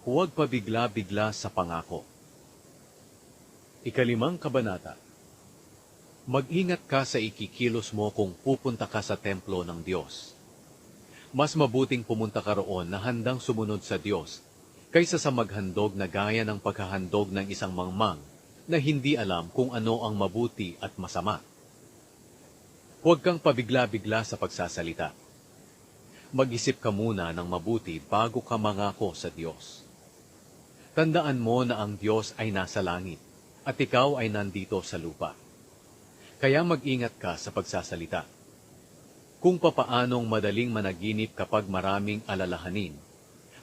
Huwag pabigla-bigla sa pangako. Ikalimang kabanata. Mag-ingat ka sa ikikilos mo kung pupunta ka sa templo ng Diyos. Mas mabuting pumunta ka roon na handang sumunod sa Diyos, kaysa sa maghandog na gaya ng paghahandog ng isang mangmang na hindi alam kung ano ang mabuti at masama. Huwag kang pabigla-bigla sa pagsasalita. Mag-isip ka muna ng mabuti bago ka mangako sa Diyos. Tandaan mo na ang Diyos ay nasa langit at ikaw ay nandito sa lupa. Kaya mag-ingat ka sa pagsasalita. Kung papaanong madaling managinip kapag maraming alalahanin,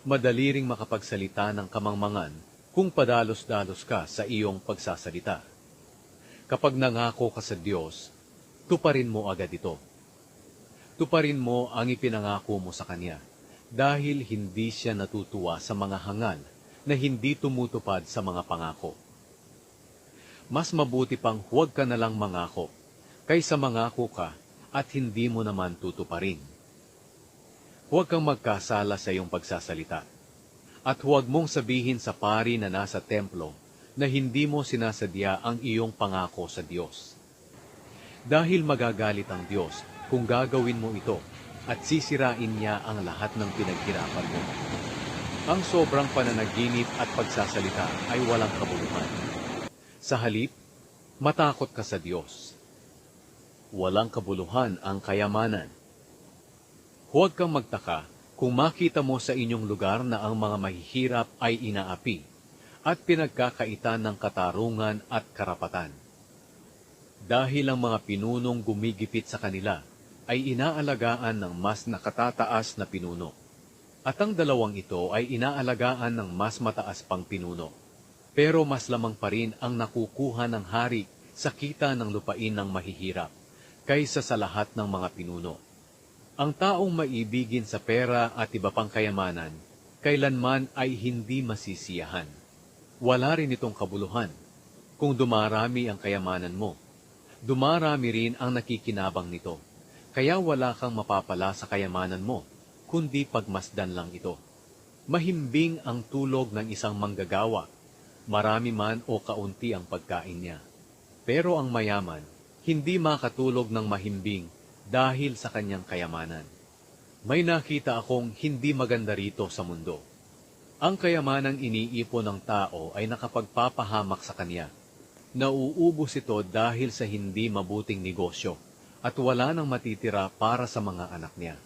madali ring makapagsalita ng kamangmangan kung padalos-dalos ka sa iyong pagsasalita. Kapag nangako ka sa Diyos, tuparin mo agad ito. Tuparin mo ang ipinangako mo sa Kanya, dahil hindi siya natutuwa sa mga hangal na hindi tumutupad sa mga pangako. Mas mabuti pang huwag ka nalang mangako, kaysa mangako ka at hindi mo naman tutuparin. Huwag kang magkasala sa iyong pagsasalita, at huwag mong sabihin sa pari na nasa templo na hindi mo sinasadya ang iyong pangako sa Diyos. Dahil magagalit ang Diyos kung gagawin mo ito at sisirain niya ang lahat ng pinaghirapan mo. Ang sobrang pananaginip at pagsasalita ay walang kabuluhan. Sa halip, matakot ka sa Diyos. Walang kabuluhan ang kayamanan. Huwag kang magtaka kung makita mo sa inyong lugar na ang mga mahihirap ay inaapi at pinagkakaitan ng katarungan at karapatan. Dahil ang mga pinunong gumigipit sa kanila ay inaalagaan ng mas nakatataas na pinuno. At ang dalawang ito ay inaalagaan ng mas mataas pang pinuno. Pero mas lamang pa rin ang nakukuha ng hari sa kita ng lupain ng mahihirap, kaysa sa lahat ng mga pinuno. Ang taong maibigin sa pera at iba pang kayamanan, kailanman ay hindi masisiyahan. Wala rin itong kabuluhan. Kung dumarami ang kayamanan mo, dumarami rin ang nakikinabang nito. Kaya wala kang mapapala sa kayamanan mo, kundi pagmasdan lang ito. Mahimbing ang tulog ng isang manggagawa, marami man o kaunti ang pagkain niya. Pero ang mayaman, hindi makatulog ng mahimbing dahil sa kanyang kayamanan. May nakita akong hindi maganda rito sa mundo. Ang kayamanang iniipon ng tao ay nakapagpapahamak sa kanya. Nauubos ito dahil sa hindi mabuting negosyo at wala nang matitira para sa mga anak niya.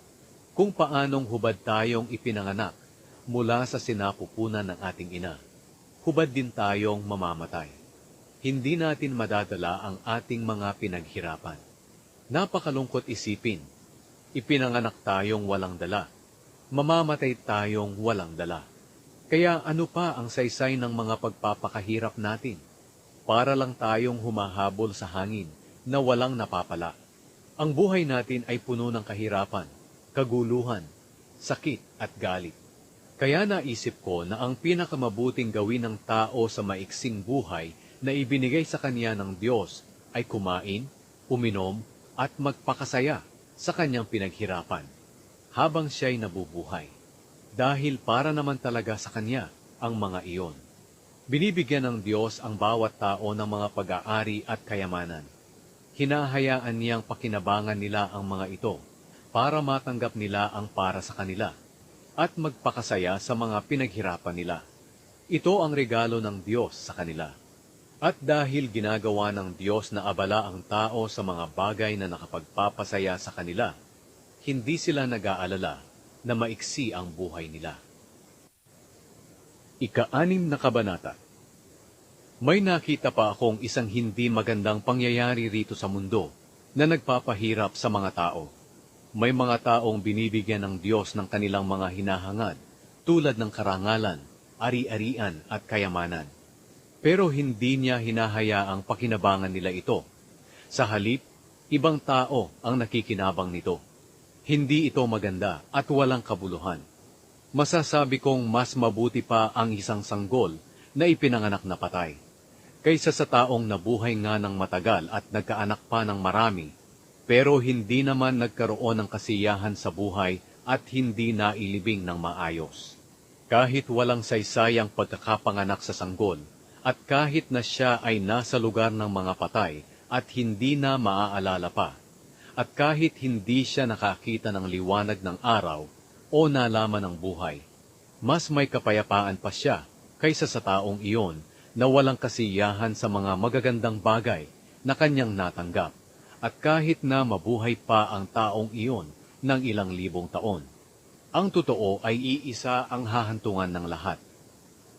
Kung paanong hubad tayong ipinanganak mula sa sinapupunan ng ating ina, hubad din tayong mamamatay. Hindi natin madadala ang ating mga pinaghirapan. Napakalungkot isipin, ipinanganak tayong walang dala, mamamatay tayong walang dala. Kaya ano pa ang saysay ng mga pagpapakahirap natin? Para lang tayong humahabol sa hangin na walang napapala. Ang buhay natin ay puno ng kahirapan, kaguluhan, sakit at galit. Kaya naisip ko na ang pinakamabuting gawin ng tao sa maiksing buhay na ibinigay sa kanya ng Diyos ay kumain, uminom, at magpakasaya sa kanyang pinaghirapan habang siya'y nabubuhay. Dahil para naman talaga sa kanya ang mga iyon. Binibigyan ng Diyos ang bawat tao ng mga pag-aari at kayamanan. Hinahayaan niyang pakinabangan nila ang mga ito para matanggap nila ang para sa kanila at magpakasaya sa mga pinaghirapan nila. Ito ang regalo ng Diyos sa kanila. At dahil ginagawa ng Diyos na abala ang tao sa mga bagay na nakapagpapasaya sa kanila, hindi sila nag-aalala na maiksi ang buhay nila. Ika-6 na kabanata. May nakita pa akong isang hindi magandang pangyayari rito sa mundo na nagpapahirap sa mga tao. May mga taong binibigyan ng Diyos ng kanilang mga hinahangad tulad ng karangalan, ari-arian at kayamanan. Pero hindi niya hinahayaang pakinabangan nila ito. Sa halip, ibang tao ang nakikinabang nito. Hindi ito maganda at walang kabuluhan. Masasabi kong mas mabuti pa ang isang sanggol na ipinanganak na patay, kaysa sa taong nabuhay nga ng matagal at nagkaanak pa ng marami, pero hindi naman nagkaroon ng kasiyahan sa buhay at hindi nailibing ng maayos. Kahit walang saysayang pagkakapanganak sa sanggol, at kahit na siya ay nasa lugar ng mga patay at hindi na maaalala pa, at kahit hindi siya nakakita ng liwanag ng araw o nalaman ng buhay, mas may kapayapaan pa siya kaysa sa taong iyon na walang kasiyahan sa mga magagandang bagay na kanyang natanggap, at kahit na mabuhay pa ang taong iyon ng ilang libong taon. Ang totoo ay iisa ang hahantungan ng lahat.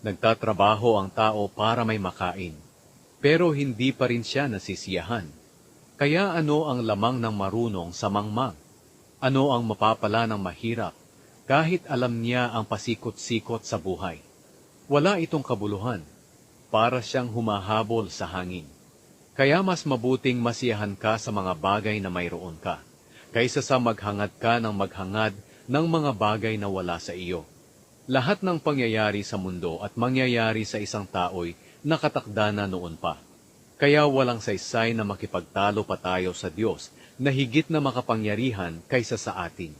Nagtatrabaho ang tao para may makain, pero hindi pa rin siya nasisiyahan. Kaya ano ang lamang ng marunong sa mangmang? Ano ang mapapala ng mahirap kahit alam niya ang pasikot-sikot sa buhay? Wala itong kabuluhan, para siyang humahabol sa hangin. Kaya mas mabuting masiyahan ka sa mga bagay na mayroon ka, kaysa sa maghangad ka ng maghangad ng mga bagay na wala sa iyo. Lahat ng pangyayari sa mundo at mangyayari sa isang tao'y nakatakda na noon pa. Kaya walang saysay na makipagtalo pa tayo sa Diyos na higit na makapangyarihan kaysa sa atin.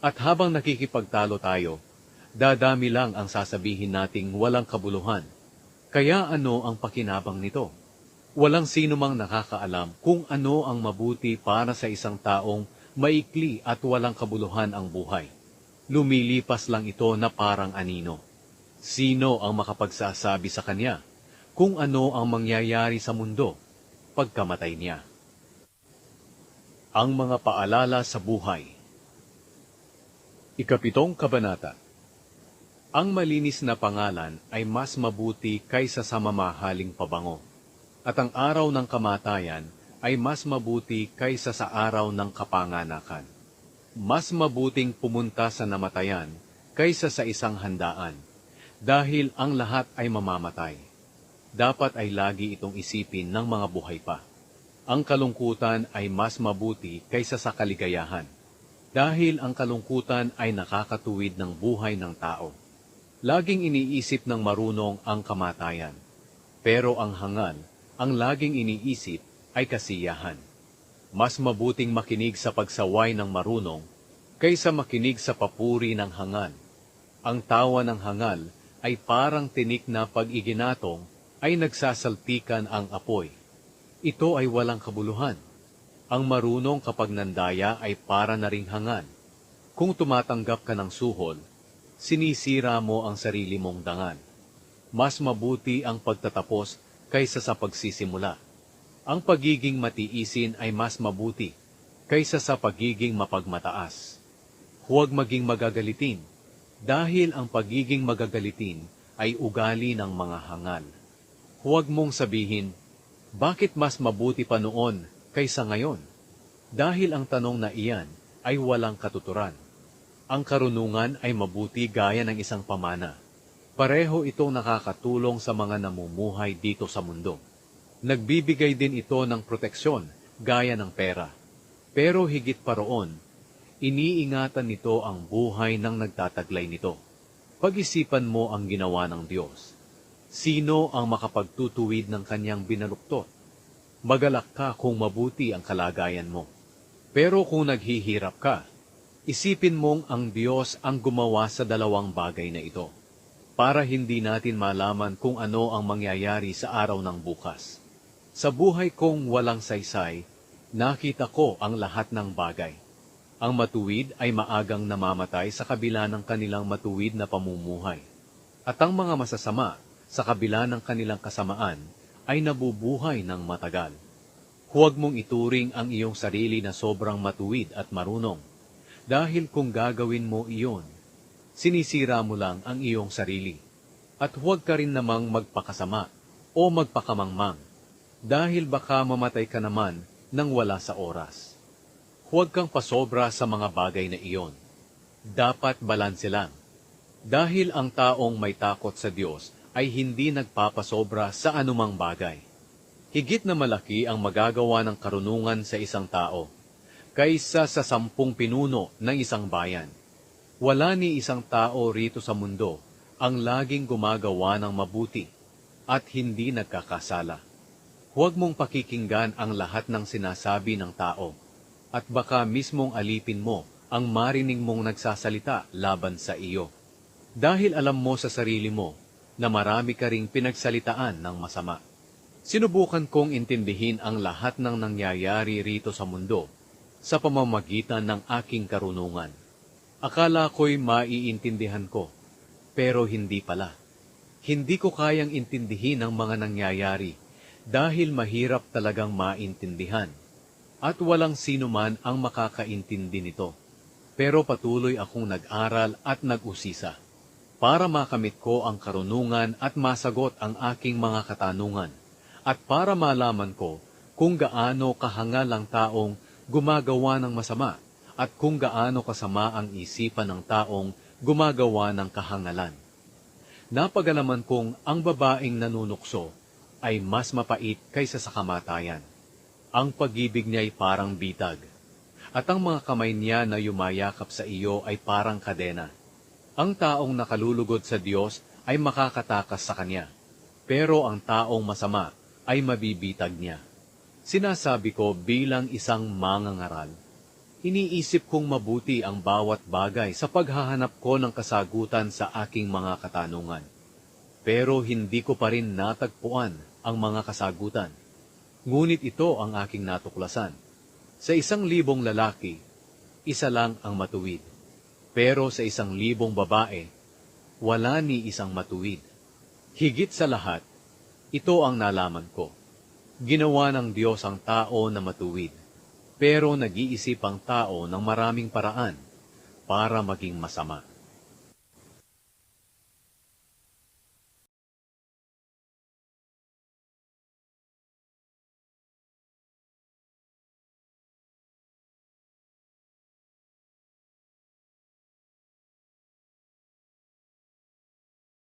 At habang nakikipagtalo tayo, dadami lang ang sasabihin nating walang kabuluhan. Kaya ano ang pakinabang nito? Walang sino mang nakakaalam kung ano ang mabuti para sa isang taong maikli at walang kabuluhan ang buhay. Lumilipas lang ito na parang anino. Sino ang makapagsasabi sa kanya kung ano ang mangyayari sa mundo pagkamatay niya? Ang mga paalala sa buhay. Ikapitong kabanata. Ang malinis na pangalan ay mas mabuti kaysa sa mamahaling pabango, at ang araw ng kamatayan ay mas mabuti kaysa sa araw ng kapanganakan. Mas mabuting pumunta sa namatayan kaysa sa isang handaan, dahil ang lahat ay mamamatay. Dapat ay lagi itong isipin ng mga buhay pa. Ang kalungkutan ay mas mabuti kaysa sa kaligayahan, dahil ang kalungkutan ay nakakatuwid ng buhay ng tao. Laging iniisip ng marunong ang kamatayan, pero ang hangal, ang laging iniisip ay kasiyahan. Mas mabuting makinig sa pagsaway ng marunong kaysa makinig sa papuri ng hangal. Ang tawa ng hangal ay parang tinik na pag iginatong ay nagsasalpikan ang apoy. Ito ay walang kabuluhan. Ang marunong kapag nandaya ay para na ring hangal. Kung tumatanggap ka ng suhol, sinisira mo ang sarili mong dangal. Mas mabuti ang pagtatapos kaysa sa pagsisimula. Ang pagiging matiisin ay mas mabuti kaysa sa pagiging mapagmataas. Huwag maging magagalitin, dahil ang pagiging magagalitin ay ugali ng mga hangal. Huwag mong sabihin, bakit mas mabuti pa noon kaysa ngayon? Dahil ang tanong na iyan ay walang katuturan. Ang karunungan ay mabuti gaya ng isang pamana. Pareho itong nakakatulong sa mga namumuhay dito sa mundo. Nagbibigay din ito ng proteksyon, gaya ng pera. Pero higit pa roon, iniingatan nito ang buhay ng nagtataglay nito. Pag-isipan mo ang ginawa ng Diyos. Sino ang makapagtutuwid ng kanyang binaluktot? Magalak ka kung mabuti ang kalagayan mo. Pero kung naghihirap ka, isipin mong ang Diyos ang gumawa sa dalawang bagay na ito, para hindi natin malaman kung ano ang mangyayari sa araw ng bukas. Sa buhay kong walang saysay, nakita ko ang lahat ng bagay. Ang matuwid ay maagang namamatay sa kabila ng kanilang matuwid na pamumuhay. At ang mga masasama, sa kabila ng kanilang kasamaan, ay nabubuhay ng matagal. Huwag mong ituring ang iyong sarili na sobrang matuwid at marunong, dahil kung gagawin mo iyon, sinisira mo lang ang iyong sarili. At huwag ka rin namang magpakasama o magpakamangmang, dahil baka mamatay ka naman nang wala sa oras. Huwag kang pasobra sa mga bagay na iyon. Dapat balanse lang, dahil ang taong may takot sa Diyos ay hindi nagpapasobra sa anumang bagay. Higit na malaki ang magagawa ng karunungan sa isang tao, kaysa sa 10 pinuno ng isang bayan. Wala ni isang tao rito sa mundo ang laging gumagawa ng mabuti at hindi nagkakasala. Huwag mong pakikinggan ang lahat ng sinasabi ng tao, at baka mismong alipin mo ang marinig mong nagsasalita laban sa iyo. Dahil alam mo sa sarili mo na marami ka ring pinagsalitaan ng masama. Sinubukan kong intindihin ang lahat ng nangyayari rito sa mundo sa pamamagitan ng aking karunungan. Akala ko'y maiintindihan ko, pero hindi pala. Hindi ko kayang intindihin ang mga nangyayari dahil mahirap talagang maintindihan at walang sino man ang makakaintindi nito. Pero patuloy akong nag-aral at nag-usisa para makamit ko ang karunungan at masagot ang aking mga katanungan at para malaman ko kung gaano kahangal ang taong gumagawa ng masama at kung gaano kasama ang isipan ng taong gumagawa ng kahangalan. Napagalaman kong ang babaeng nanunukso ay mas mapait kaysa sa kamatayan. Ang pag-ibig niya ay parang bitag, at ang mga kamay niya na yumayakap sa iyo ay parang kadena. Ang taong nakalulugod sa Diyos ay makakatakas sa Kanya, pero ang taong masama ay mabibitag niya. Sinasabi ko bilang isang mangangaral, iniisip kong mabuti ang bawat bagay sa paghahanap ko ng kasagutan sa aking mga katanungan. Pero hindi ko pa rin natagpuan ang mga kasagutan. Ngunit ito ang aking natuklasan. Sa 1,000 lalaki, isa lang ang matuwid. Pero sa 1,000 babae, wala ni isang matuwid. Higit sa lahat, ito ang nalaman ko. Ginawa ng Diyos ang tao na matuwid, pero nag-iisip ang tao ng maraming paraan para maging masama.